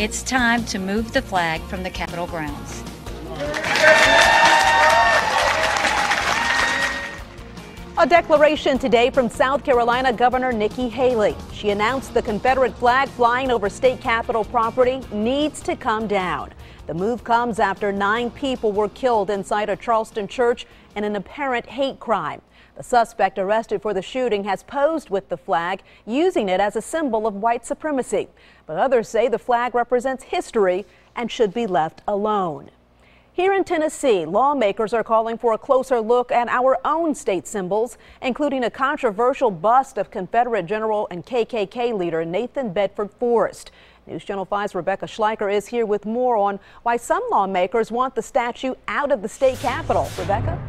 It's time to move the flag from the Capitol grounds. A declaration today from South Carolina Governor Nikki Haley. She announced the Confederate flag flying over state capitol property needs to come down. The move comes after 9 people were killed inside a Charleston church in an apparent hate crime. The suspect arrested for the shooting has posed with the flag, using it as a symbol of white supremacy. But others say the flag represents history and should be left alone. Here in Tennessee, lawmakers are calling for a closer look at our own state symbols, including a controversial bust of Confederate General and KKK leader Nathan Bedford Forrest. News Channel 5's Rebecca Schleicher is here with more on why some lawmakers want the statue out of the state capitol. Rebecca?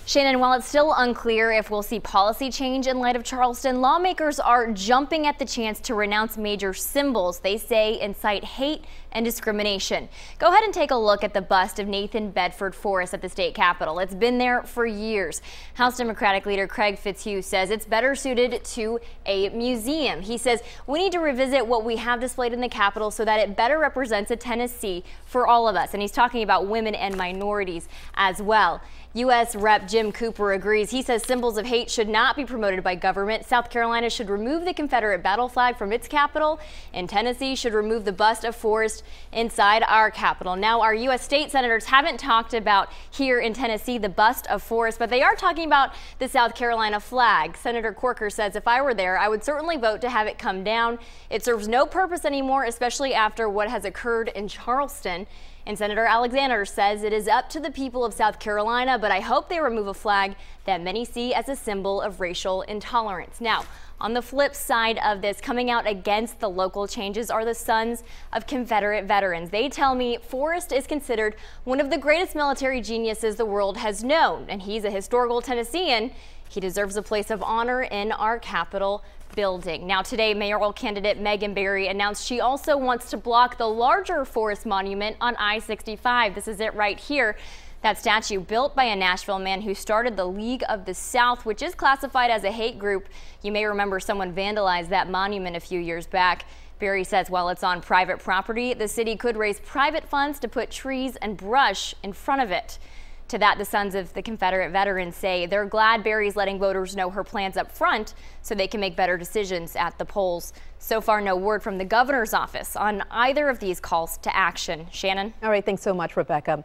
Shannon, while it's still unclear if we'll see policy change in light of Charleston, lawmakers are jumping at the chance to renounce major symbols they say incite hate and discrimination. Go ahead and take a look at the bust of Nathan Bedford Forrest at the state capitol. It's been there for years. House Democratic leader Craig Fitzhugh says it's better suited to a museum. He says we need to revisit what we have displayed in the capitol so that it better represents a Tennessee for all of us. And he's talking about women and minorities as well. U.S. Rep. Jim Cooper agrees. He says symbols of hate should not be promoted by government. South Carolina should remove the Confederate battle flag from its capital, and Tennessee should remove the bust of Forrest inside our capital. Now, our U.S. state senators haven't talked about here in Tennessee the bust of Forrest, but they are talking about the South Carolina flag. Senator Corker says if I were there, I would certainly vote to have it come down. It serves no purpose anymore, especially after what has occurred in Charleston. And Senator Alexander says it is up to the people of South Carolina, but I hope they remove a flag that many see as a symbol of racial intolerance. Now, on the flip side of this, coming out against the local changes are the sons of Confederate veterans. They tell me Forrest is considered one of the greatest military geniuses the world has known, and he's a historical Tennessean. He deserves a place of honor in our Capitol building. Now today, mayoral candidate Megan Barry announced she also wants to block the larger Forrest monument on I-65. This is it right here. That statue built by a Nashville man who started the League of the South, which is classified as a hate group. You may remember someone vandalized that monument a few years back. Barry says while it's on private property, the city could raise private funds to put trees and brush in front of it. To that, the sons of the Confederate veterans say they're glad Barry's letting voters know her plans up front so they can make better decisions at the polls. So far, no word from the governor's office on either of these calls to action. Shannon? All right, thanks so much, Rebecca.